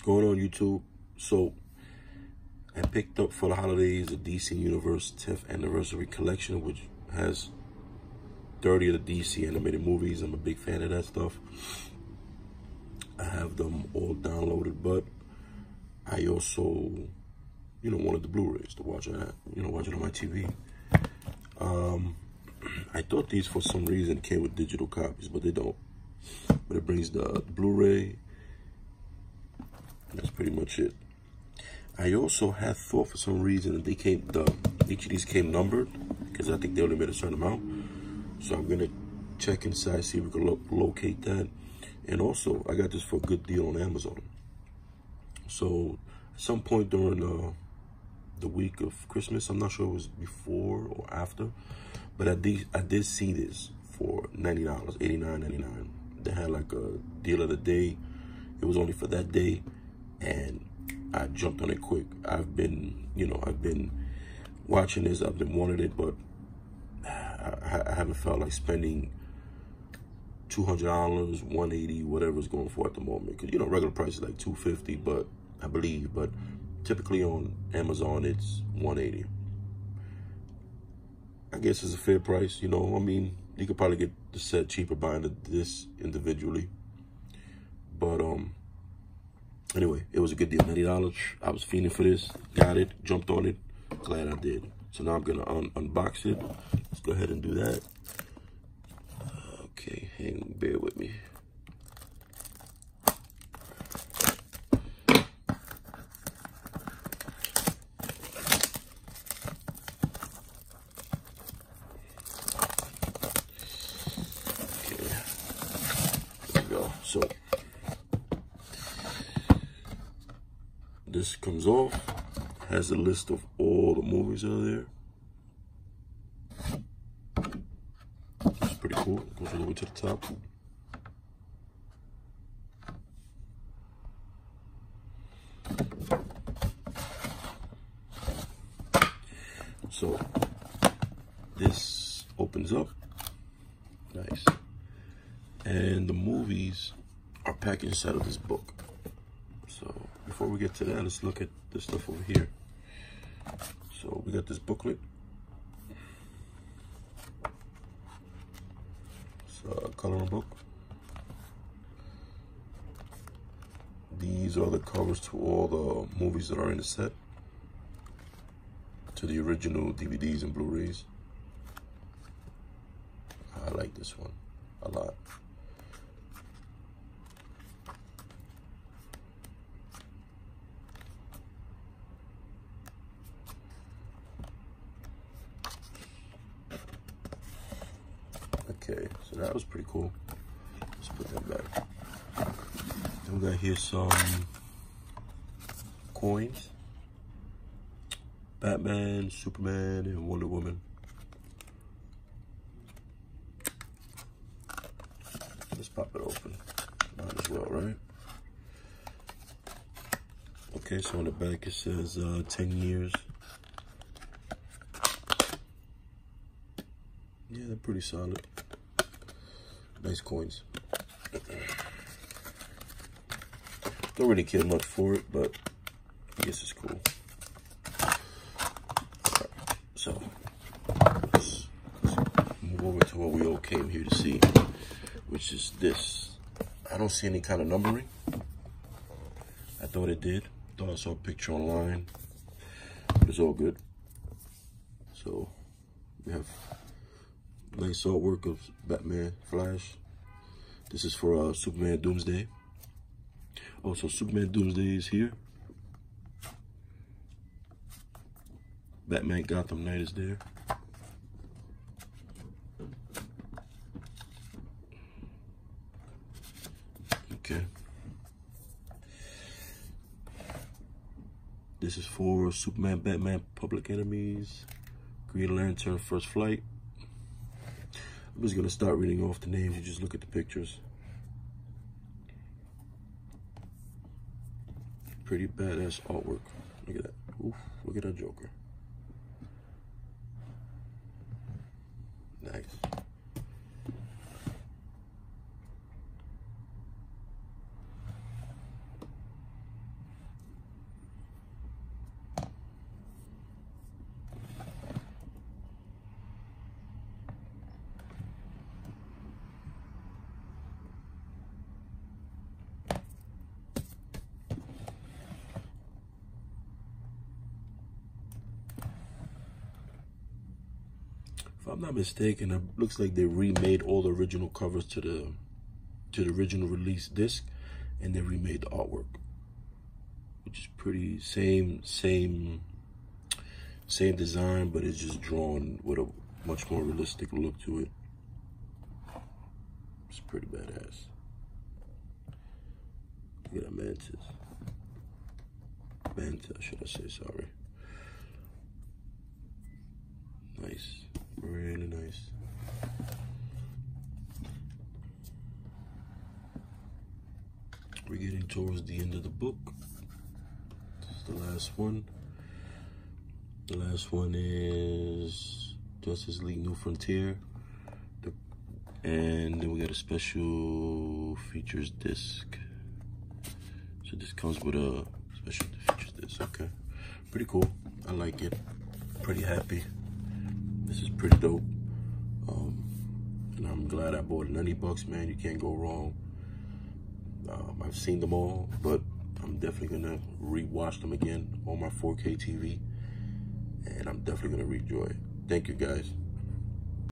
going on, YouTube? So I picked up for the holidays the DC Universe 10th Anniversary Collection, which has 30 of the DC animated movies. I'm a big fan of that stuff. I have them all downloaded, but I also, wanted the Blu-rays to watch it, watch it on my TV. I thought these, for some reason, came with digital copies, but they don't. But it brings the Blu-ray. That's pretty much it. I also had thought for some reason that each of these came numbered, because I think they only made a certain amount. So I'm gonna check inside, see if we can locate that. And also, I got this for a good deal on Amazon. So at some point during the week of Christmas, I'm not sure it was before or after, but I did see this for $90, $89.99. They had like a deal of the day. It was only for that day, and I jumped on it quick. I've been watching this. I've been wanting it, but I haven't felt like spending $200, $180, whatever it's going for at the moment. Because regular price is like $250, but I believe, but typically on Amazon it's $180. I guess it's a fair price. I mean, you could probably get the set cheaper buying this individually. But anyway, it was a good deal. $90. I was fiending for this. Got it. Jumped on it. Glad I did. So now I'm gonna unbox it. Let's go ahead and do that. Okay, bear with me. Okay, there we go. So this comes off. Has a list of all the movies that are there. It's pretty cool. Goes all the way to the top. So this opens up. Nice. And the movies are packaged inside of this book. So before we get to that, let's look at this stuff over here. So we got this booklet. It's a coloring book. These are the covers to all the movies that are in the set, to the original DVDs and Blu-rays. I like this one a lot. Okay, so that was pretty cool. Let's put that back. Then we got here some coins. Batman, Superman, and Wonder Woman. Let's pop it open. Might as well, right? Okay, so on the back it says 10 years. Yeah, they're pretty solid. Nice coins. Don't really care much for it, but I guess it's cool. Right, so let's move over to what we all came here to see, which is this. I don't see any kind of numbering. I thought it did. Thought I saw a picture online, but it's all good. So we have nice artwork of Batman, Flash. This is for Superman Doomsday. Also, Superman Doomsday is here. Batman Gotham Knight is there. Okay. This is for Superman, Batman, Public Enemies, Green Lantern, First Flight. I'm just gonna start reading off the names. You just look at the pictures. Pretty badass artwork. Look at that. Oof, look at that Joker. Nice. I'm not mistaken, it looks like they remade all the original covers to the original release disc, and they remade the artwork, which is pretty same design, but it's just drawn with a much more realistic look to it. It's pretty badass. Look at that Manta, should I say, sorry. Nice, really nice. We're getting towards the end of the book. This is the last one. The last one is Justice League New Frontier. And then we got a special features disc. So this comes with a special features disc. Okay, pretty cool. I like it. Pretty happy. This is pretty dope. And I'm glad I bought it. $90, man. You can't go wrong. I've seen them all, but I'm definitely gonna rewatch them again on my 4K TV, and I'm definitely gonna enjoy it. Thank you, guys.